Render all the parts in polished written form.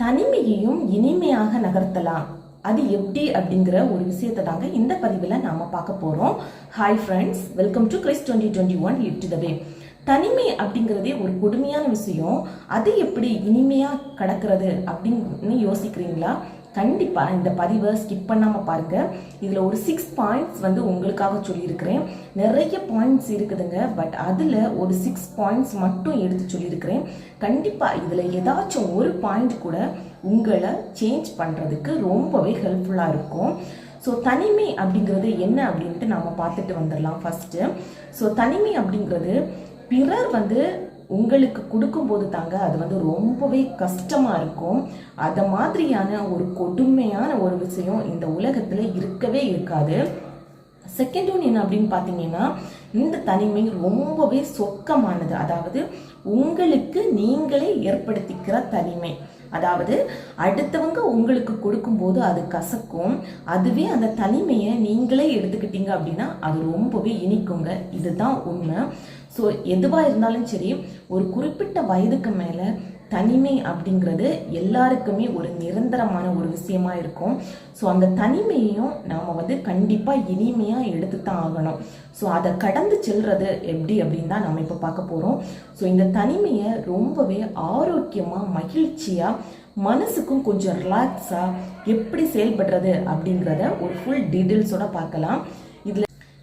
தனிமையையும் இனிமையாக நகர்த்தலாம். அது எப்படி அப்படிங்கிற ஒரு விஷயத்தை தாங்க இந்த பதிவில் நாம பார்க்க போறோம். Hi friends, welcome to Chris 2021 live to the way. தனிமை அப்படிங்கிறதே ஒரு கொடுமையான விஷயம். அது எப்படி இனிமையா கடக்கிறது அப்படின்னு யோசிக்கிறீங்களா? கண்டிப்பா இந்த பதிவை ஸ்கிப் பண்ணாம பாருங்க. இதுல ஒரு 6 பாயிண்ட்ஸ் உங்களுக்காக சொல்லியிருக்கிறேன். நிறைய பாயிண்ட்ஸ் இருக்குதுங்க, பட் அதுல ஒரு 6 பாயிண்ட்ஸ் மட்டும் எடுத்து சொல்லியிருக்கிறேன். கண்டிப்பா இதுல ஏதாச்சும் ஒரு பாயிண்ட் கூட உங்களை சேஞ்ச் பண்றதுக்கு ரொம்பவே ஹெல்ப்ஃபுல்லா இருக்கும். ஸோ தனிமை அப்படிங்கிறது என்ன அப்படின்ட்டு நாம பார்த்துட்டு வந்துடலாம். ஃபர்ஸ்ட், ஸோ தனிமை அப்படிங்கிறது பிறர் உங்களுக்கு கொடுக்கும்போது தாங்க அது ரொம்பவே கஷ்டமா இருக்கும். அத மாதிரியான ஒரு கொடுமையான ஒரு விஷயம் இந்த உலகத்துல இருக்கவே இருக்காது. செகண்ட் ஒன் என்ன அப்படின்னு பாத்தீங்கன்னா, இந்த தனிமை ரொம்பவே சொக்கமானது. அதாவது உங்களுக்கு நீங்களே ஏற்படுத்திக்கிற தனிமை. அதாவது அடுத்தவங்க உங்களுக்கு கொடுக்கும்போது அது கசக்கும். அதுவே அந்த தனிமையை நீங்களே எடுத்துக்கிட்டீங்க அப்படின்னா அது ரொம்பவே இனிக்குங்க. இதுதான் உண்மை. ஸோ எதுவாக இருந்தாலும் சரி, ஒரு குறிப்பிட்ட வயதுக்கு மேலே தனிமை அப்படிங்கிறது எல்லாருக்குமே ஒரு நிரந்தரமான ஒரு விஷயமா இருக்கும். ஸோ அந்த தனிமையையும் நாம் கண்டிப்பாக இனிமையாக எடுத்து தான் ஆகணும். ஸோ அதை கடந்து செல்றது எப்படி அப்படின்னு தான் நம்ம இப்போ பார்க்க போகிறோம். ஸோ இந்த தனிமையை ரொம்பவே ஆரோக்கியமாக, மகிழ்ச்சியாக, மனசுக்கும் கொஞ்சம் ரிலாக்ஸாக எப்படி செயல்படுறது அப்படிங்கிறத ஒரு ஃபுல் டீட்டெயில்ஸோட பார்க்கலாம்.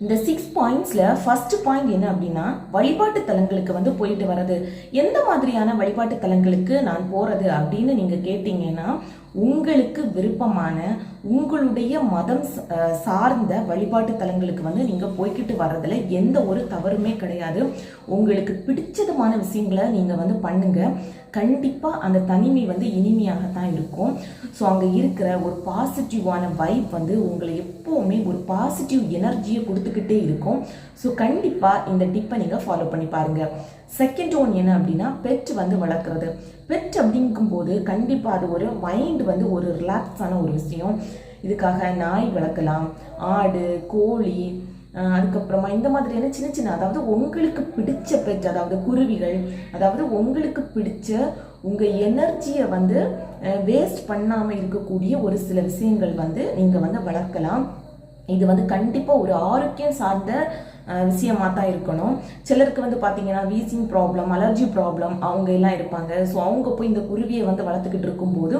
இந்த 6 பாயிண்ட்ஸ்ல ஃபர்ஸ்ட் பாயிண்ட் என்ன அப்படின்னா, வழிபாட்டு தலங்களுக்கு போயிட்டு வர்றது. எந்த மாதிரியான வழிபாட்டு தலங்களுக்கு நான் போறது அப்படின்னு நீங்க கேட்டீங்கன்னா, உங்களுக்கு விருப்பமான உங்களுடைய மதம் சார்ந்த வழிபாட்டு தலங்களுக்கு நீங்க போய்கிட்டு வர்றதுல எந்த ஒரு தவறுமே கிடையாது. உங்களுக்கு பிடிச்சதுமான விஷயங்களை நீங்க பண்ணுங்க. கண்டிப்பா அந்த தனிமை இனிமையாகத்தான் இருக்கும். ஸோ அங்க இருக்கிற ஒரு பாசிட்டிவான வைப் உங்களை எப்பவுமே ஒரு பாசிட்டிவ் எனர்ஜியை கொடுத்துக்கிட்டே இருக்கும். ஸோ கண்டிப்பா இந்த டிப்பை நீங்க ஃபாலோ பண்ணி பாருங்க. செகண்ட் ஒன் என்ன அப்படின்னா, பெட் வளர்க்குறது. பெட் அப்படிங்கும்போது கண்டிப்பா அது ஒரு மைண்ட் ஒரு ரிலாக்ஸான ஒரு விஷயம். இதுக்காக நாய் வளர்க்கலாம், ஆடு, கோழி, அதுக்கப்புறமா இந்த மாதிரியான சின்ன சின்ன, அதாவது உங்களுக்கு பிடிச்ச பெட், அதாவது குருவிகள், அதாவது உங்களுக்கு பிடிச்ச உங்க எனர்ஜியை வேஸ்ட் பண்ணாம இருக்கக்கூடிய ஒரு சில விஷயங்கள் நீங்க வளர்க்கலாம். இது கண்டிப்பா ஒரு ஆரோக்கியம் சார்ந்த விஷயமா தான் இருக்கணும். சிலருக்கு பாத்தீங்கன்னா வீசிங் ப்ராப்ளம், அலர்ஜி ப்ராப்ளம் அவங்க எல்லாம் இருப்பாங்க. ஸோ அவங்க போய் இந்த குருவியை வளர்த்துக்கிட்டு இருக்கும்போது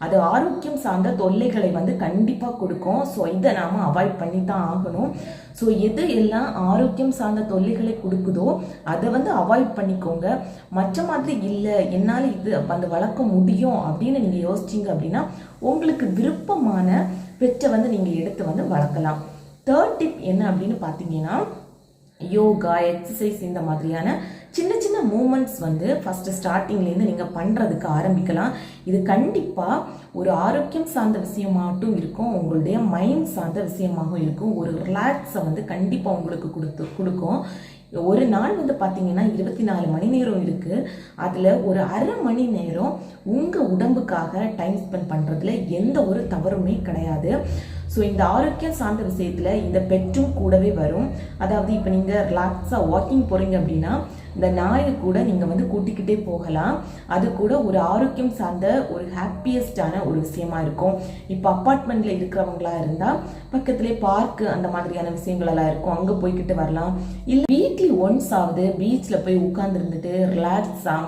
அது ஆரோக்கியம் சார்ந்த தொல்லைகளை கண்டிப்பா கொடுக்கும். ஸோ இதை நாம அவாய்ட் பண்ணி தான் ஆகணும். ஸோ எது எல்லாம் ஆரோக்கியம் சார்ந்த தொல்லைகளை கொடுக்குதோ அதை அவாய்ட் பண்ணிக்கோங்க. மற்ற மாதிரி இல்லை, என்னால் இது வளர்க்க முடியும் அப்படின்னு நீங்க யோசிச்சீங்க அப்படின்னா உங்களுக்கு விருப்பமான பெட்டை நீங்க எடுத்து வளர்க்கலாம். தேர்ட் டிப் என்ன அப்படின்னு பாத்தீங்கன்னா, யோகா, எக்ஸசைஸ், இந்த மாதிரியான சின்ன சின்ன மூமெண்ட்ஸ் ஃபர்ஸ்ட் ஸ்டார்டிங்லேருந்து நீங்கள் பண்ணுறதுக்கு ஆரம்பிக்கலாம். இது கண்டிப்பாக ஒரு ஆரோக்கியம் சார்ந்த விஷயமாகட்டும் இருக்கும், உங்களுடைய மைண்ட் சார்ந்த விஷயமாகவும் இருக்கும். ஒரு ரிலாக்ஸை கண்டிப்பாக உங்களுக்கு கொடுக்கும். ஒரு நாள் பார்த்தீங்கன்னா 24 மணி நேரம் இருக்கு. அதில் ஒரு அரை மணி நேரம் உங்கள் உடம்புக்காக டைம் ஸ்பெண்ட் பண்ணுறதுல எந்த ஒரு தவறுமே கிடையாது. ஸோ இந்த ஆரோக்கியம் சார்ந்த விஷயத்தில் இந்த பெட்டும் கூடவே வரும். அதாவது இப்போ நீங்கள் ரிலாக்ஸாக வாக்கிங் போகிறீங்க அப்படின்னா இந்த நாயை கூட நீங்கள் கூட்டிக்கிட்டே போகலாம். அது கூட ஒரு ஆரோக்கியம் சார்ந்த ஒரு ஹாப்பியஸ்டான ஒரு விஷயமா இருக்கும். இப்போ அப்பார்ட்மெண்ட்ல இருக்கிறவங்களா இருந்தால் பக்கத்திலே பார்க்கு, அந்த மாதிரியான விஷயங்கள் எல்லாம் இருக்கும், அங்கே போய்கிட்டு வரலாம். இல்லை வீக்லி ஒன்ஸ் ஆகுது பீச்சில் போய் உட்கார்ந்து இருந்துட்டு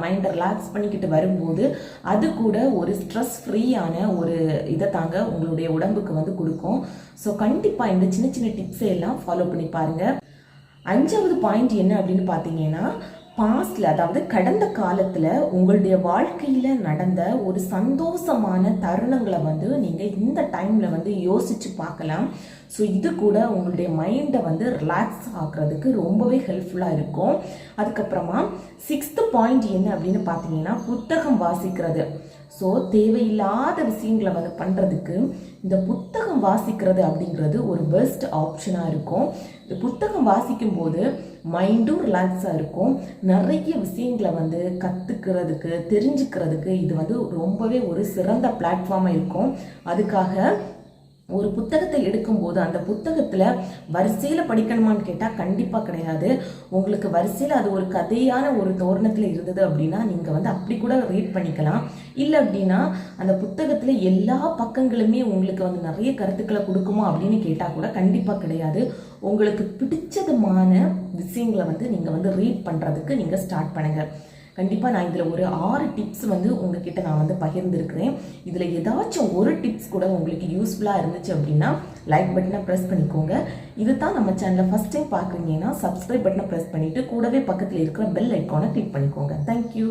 மைண்டை ரிலாக்ஸ் பண்ணிக்கிட்டு வரும்போது அது கூட ஒரு ஸ்ட்ரெஸ் ஃப்ரீயான ஒரு இதை தாங்க உங்களுடைய உடம்புக்கு கொடுக்கும். ஸோ கண்டிப்பா இந்த சின்ன சின்ன டிப்ஸை எல்லாம் ஃபாலோ பண்ணி பாருங்க. 5வது பாயிண்ட் என்ன அப்படின்னு பாத்தீங்கன்னா, பாஸ்ட்ல, அதாவது கடந்த காலத்துல உங்களுடைய வாழ்க்கையில நடந்த ஒரு சந்தோஷமான தருணங்களை நீங்க இந்த டைம்ல யோசிச்சு பார்க்கலாம். ஸோ இது கூட உங்களுடைய மைண்டை ரிலாக்ஸ் ஆக்குறதுக்கு ரொம்பவே ஹெல்ப்ஃபுல்லா இருக்கும். அதுக்கப்புறமா 6th பாயிண்ட் என்ன அப்படின்னு பாத்தீங்கன்னா, புத்தகம் வாசிக்கிறது. ஸோ தேவையில்லாத விஷயங்களை பண்றதுக்கு இந்த புத்தகம் வாசிக்கிறது அப்படிங்கிறது ஒரு பெஸ்ட் ஆப்ஷனா இருக்கும். இந்த புத்தகம் வாசிக்கும் போது மைண்டும் ரிலாக்ஸாக இருக்கும். நிறைய விஷயங்களை கற்றுக்கிறதுக்கு, தெரிஞ்சுக்கிறதுக்கு இது ரொம்பவே ஒரு சிறந்த பிளாட்ஃபார்மாக இருக்கும். அதுக்காக ஒரு புத்தகத்தை எடுக்கும்போது அந்த புத்தகத்துல வரிசையில படிக்கணுமான்னு கேட்டா கண்டிப்பா கிடையாது. உங்களுக்கு வரிசையில அது ஒரு கதையான ஒரு தோரணத்துல இருந்தது அப்படின்னா நீங்க அப்படி கூட ரீட் பண்ணிக்கலாம். இல்லை அப்படின்னா அந்த புத்தகத்துல எல்லா பக்கங்களுமே உங்களுக்கு நிறைய கருத்துக்களை கொடுக்குமா அப்படின்னு கேட்டா கூட கண்டிப்பா கிடையாது. உங்களுக்கு பிடிச்சதுமான விஷயங்களை நீங்க ரீட் பண்றதுக்கு நீங்க ஸ்டார்ட் பண்ணுங்க. கண்டிப்பாக நான் இதில் ஒரு 6 டிப்ஸ் உங்ககிட்ட நான் பகிர்ந்துருக்கிறேன். இதில் ஏதாச்சும் ஒரு டிப்ஸ் கூட உங்களுக்கு யூஸ்ஃபுல்லாக இருந்துச்சு அப்படின்னா லைக் பட்டனை ப்ரெஸ் பண்ணிக்கோங்க. இது தான் நம்ம சேனலை ஃபஸ்ட் டைம் பார்க்குறீங்கன்னா சப்ஸ்கிரைப் பட்டனை ப்ரெஸ் பண்ணிவிட்டு கூடவே பக்கத்தில் இருக்கிற பெல் ஐக்கானை கிளிக் பண்ணிக்கோங்க. தேங்க்யூ.